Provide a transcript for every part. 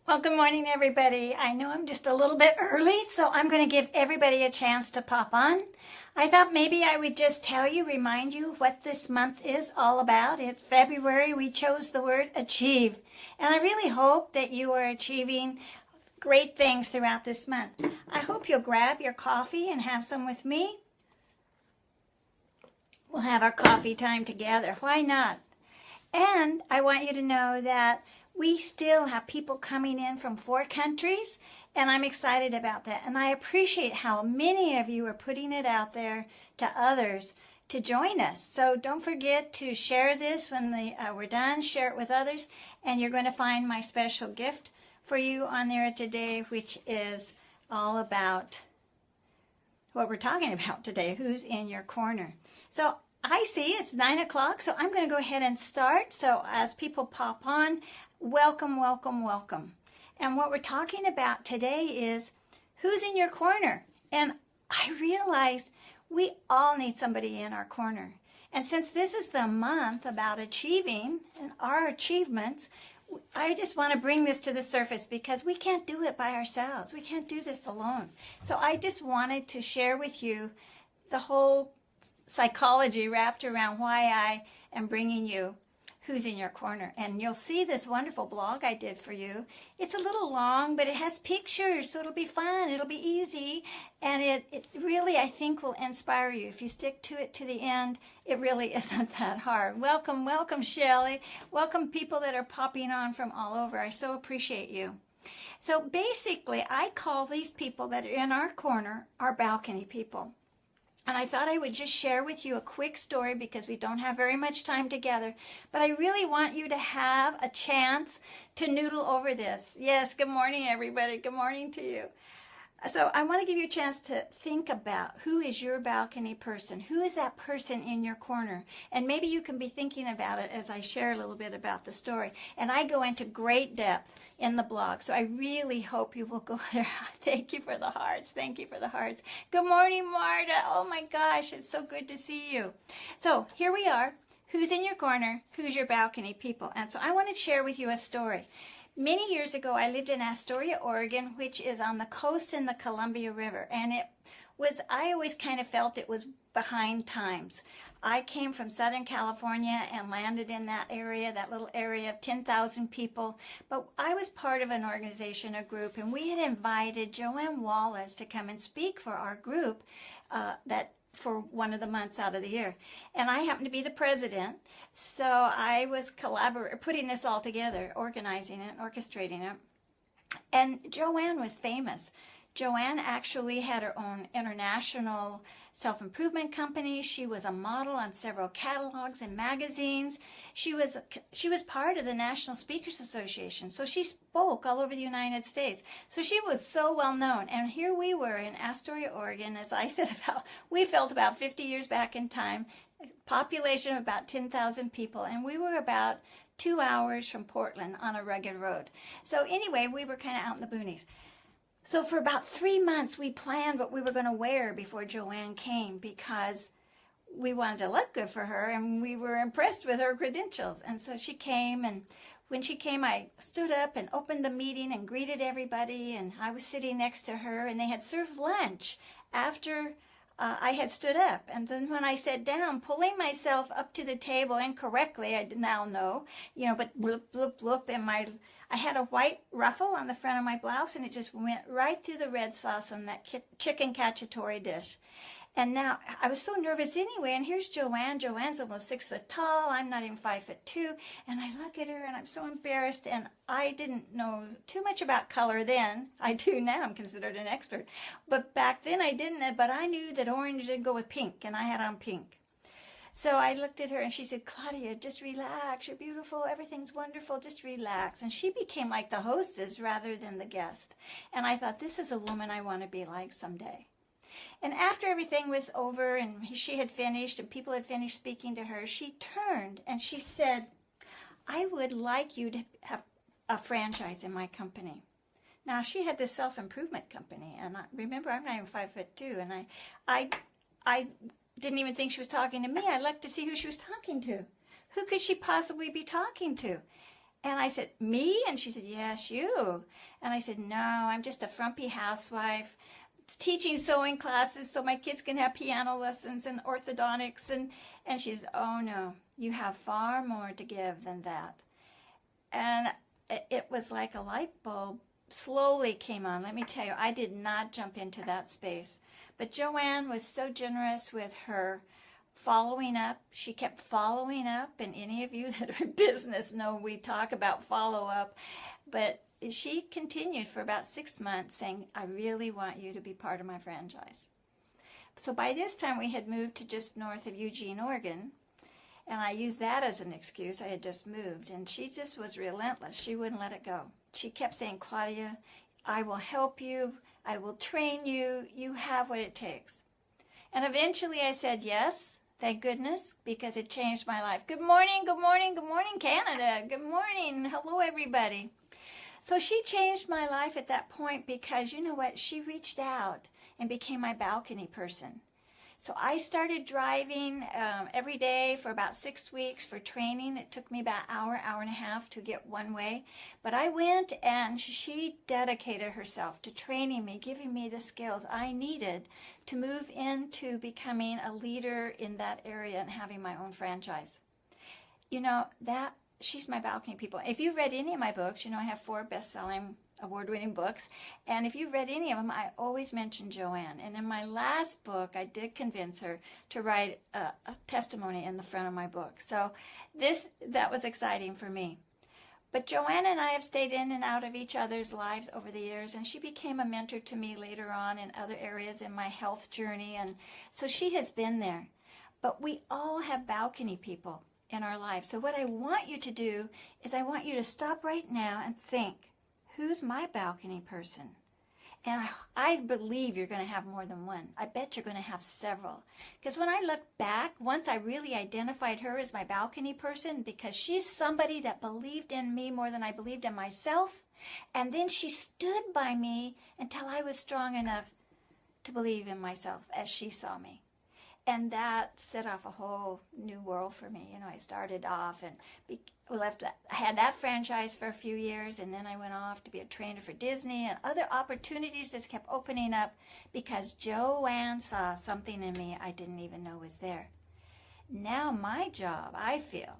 Well, good morning, everybody. I know I'm just a little bit early, so I'm going to give everybody a chance to pop on. I thought maybe I would just remind you what this month is all about. It's February. We chose the word achieve. And I really hope that you are achieving great things throughout this month. I hope you'll grab your coffee and have some with me. We'll have our coffee time together. Why not? And I want you to know that we still have people coming in from 4 countries, and I'm excited about that. And I appreciate how many of you are putting it out there to others to join us. So don't forget to share this when we're done. Share it with others, and you're going to find my special gift for you on there today, which is all about what we're talking about today, who's in your corner. So I see it's 9 o'clock, so I'm going to go ahead and start. So as people pop on, welcome, welcome, welcome. And what we're talking about today is who's in your corner. And I realized we all need somebody in our corner. And since this is the month about achieving and our achievements, I just want to bring this to the surface because we can't do it by ourselves. We can't do this alone. So I just wanted to share with you the whole psychology wrapped around why I am bringing you who's in your corner. And you'll see this wonderful blog I did for you. It's a little long, but it has pictures, so it'll be fun. It'll be easy. And it really, I think, will inspire you. If you stick to it to the end, it really isn't that hard. Welcome, welcome, Shelley. Welcome, people that are popping on from all over. I so appreciate you. So basically, I call these people that are in our corner our balcony people. And I thought I would just share with you a quick story because we don't have very much time together. But I really want you to have a chance to noodle over this. Yes, good morning, everybody. Good morning to you. So I want to give you a chance to think about who is your balcony person. Who is that person in your corner? And maybe you can be thinking about it as I share a little bit about the story. And I go into great depth in the blog. So I really hope you will go there. Thank you for the hearts. Thank you for the hearts. Good morning, Marta. Oh my gosh, it's so good to see you. So here we are. Who's in your corner? Who's your balcony people? And so I want to share with you a story. Many years ago, I lived in Astoria, Oregon, which is on the coast in the Columbia River. And I always kind of felt it was behind times. I came from Southern California and landed in that area, that little area of 10,000 people. But I was part of an organization, a group, and we had invited Joanne Wallace to come and speak for our group for one of the months out of the year. And I happened to be the president, so I was putting this all together, organizing it, orchestrating it. And Joanne was famous. Joanne actually had her own international self-improvement company. She was a model on several catalogs and magazines. She was part of the National Speakers Association, so she spoke all over the United States. So she was so well known. And here we were in Astoria, Oregon, as I said, we felt about 50 years back in time, population of about 10,000 people, and we were about 2 hours from Portland on a rugged road. So anyway, we were kind of out in the boonies. So for about 3 months, we planned what we were going to wear before Joanne came because we wanted to look good for her and we were impressed with her credentials. And so she came, and when she came, I stood up and opened the meeting and greeted everybody, and I was sitting next to her, and they had served lunch after I had stood up. And then when I sat down, pulling myself up to the table incorrectly, I now know, but bloop, bloop, bloop, and I had a white ruffle on the front of my blouse, and it just went right through the red sauce on that chicken cacciatore dish. And now, I was so nervous anyway, and here's Joanne. Joanne's almost 6 foot tall. I'm not even 5'2". And I look at her, and I'm so embarrassed, and I didn't know too much about color then. I do now. I'm considered an expert. But back then, I didn't, but I knew that orange didn't go with pink, and I had on pink. So I looked at her and she said, Claudia, just relax. You're beautiful. Everything's wonderful. Just relax. And she became like the hostess rather than the guest. And I thought, this is a woman I want to be like someday. And after everything was over and she had finished and people had finished speaking to her, she turned and she said, I would like you to have a franchise in my company. Now, she had this self-improvement company. And remember, I'm not even 5'2". And I didn't even think she was talking to me. I looked to see who she was talking to. Who could she possibly be talking to? And I said, me? And she said, yes, you. And I said, no, I'm just a frumpy housewife teaching sewing classes so my kids can have piano lessons and orthodontics. And she said, oh, no, you have far more to give than that. And it was like a light bulb slowly came on. Let me tell you, I did not jump into that space. But Joanne was so generous with her following up. She kept following up, and any of you that are in business know we talk about follow-up. But she continued for about 6 months saying, I really want you to be part of my franchise. So by this time, we had moved to just north of Eugene, Oregon. And I used that as an excuse. I had just moved. And she just was relentless. She wouldn't let it go. She kept saying, Claudia, I will help you. I will train you. You have what it takes. And eventually I said yes, thank goodness, because it changed my life. Good morning, good morning, good morning, Canada. Good morning. Hello, everybody. So she changed my life at that point because, you know what, she reached out and became my balcony person. So I started driving every day for about 6 weeks for training. It took me about an hour, hour and a half to get one way. But I went and she dedicated herself to training me, giving me the skills I needed to move into becoming a leader in that area and having my own franchise. You know, she's my balcony people. If you've read any of my books, you know I have 4 best-selling award-winning books, and if you've read any of them, I always mention Joanne. And in my last book, I did convince her to write a testimony in the front of my book. So that was exciting for me. But Joanne and I have stayed in and out of each other's lives over the years, and she became a mentor to me later on in other areas in my health journey, and so she has been there. But we all have balcony people in our lives. So what I want you to do is I want you to stop right now and think, who's my balcony person? And I believe you're going to have more than one. I bet you're going to have several. Because when I look back, once I really identified her as my balcony person, because she's somebody that believed in me more than I believed in myself, and then she stood by me until I was strong enough to believe in myself as she saw me. And that set off a whole new world for me. You know, I started off and I had that franchise for a few years, and then I went off to be a trainer for Disney, and other opportunities just kept opening up because Joanne saw something in me I didn't even know was there. Now my job, I feel,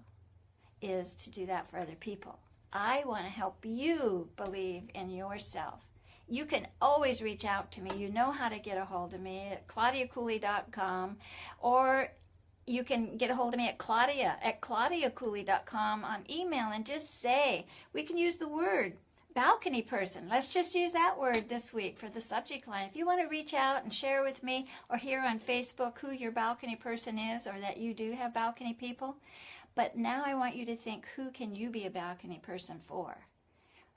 is to do that for other people. I want to help you believe in yourself. You can always reach out to me. You know how to get a hold of me at claudiacooley.com, or you can get a hold of me at claudiacooley.com on email and just say, we can use the word balcony person. Let's just use that word this week for the subject line. If you want to reach out and share with me or here on Facebook who your balcony person is, or that you do have balcony people. But now I want you to think, who can you be a balcony person for?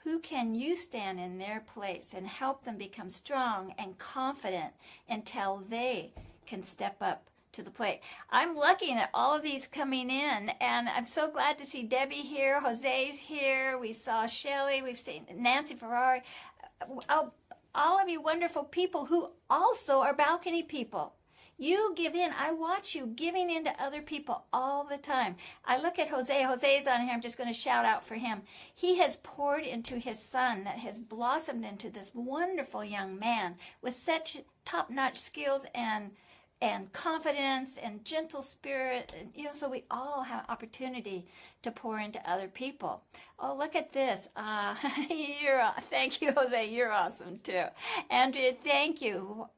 Who can you stand in their place and help them become strong and confident until they can step up to the plate? I'm looking at all of these coming in, and I'm so glad to see Debbie here. Jose's here. We saw Shelly. We've seen Nancy Ferrari. All of you wonderful people who also are balcony people. You give in. I watch you giving in to other people all the time. I look at Jose. Jose's on here. I'm just going to shout out for him. He has poured into his son that has blossomed into this wonderful young man with such top-notch skills and confidence and gentle spirit. And, you know, so we all have opportunity to pour into other people. Oh, look at this. Thank you, Jose. You're awesome, too. Andrea, thank you.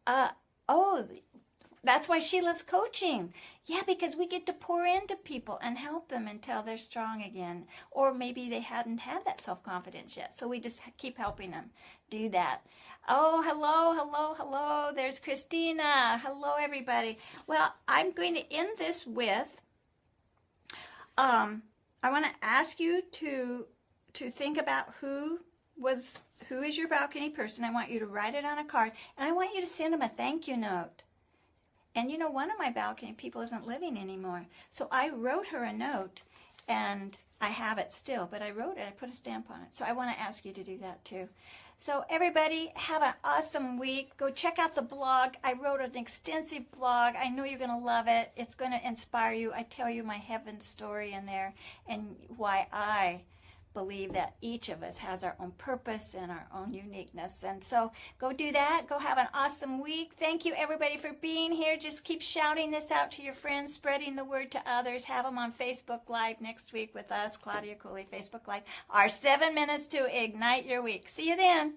That's why she loves coaching. Yeah, because we get to pour into people and help them until they're strong again. Or maybe they hadn't had that self-confidence yet. So we just keep helping them do that. Oh, hello, hello, hello. There's Christina. Hello, everybody. Well, I'm going to end this with, I want to ask you to think about who is your balcony person. I want you to write it on a card, and I want you to send them a thank you note. And you know, one of my balcony people isn't living anymore. So I wrote her a note, and I have it still, but I wrote it, I put a stamp on it. So I want to ask you to do that too. So everybody, have an awesome week. Go check out the blog. I wrote an extensive blog. I know you're going to love it. It's going to inspire you. I tell you my heaven story in there and why I believe that each of us has our own purpose and our own uniqueness. And so go do that. Go have an awesome week. Thank you, everybody, for being here. Just keep shouting this out to your friends, spreading the word to others. Have them on Facebook Live next week with us, Claudia Cooley, Facebook Live. Our 7 minutes to ignite your week. See you then.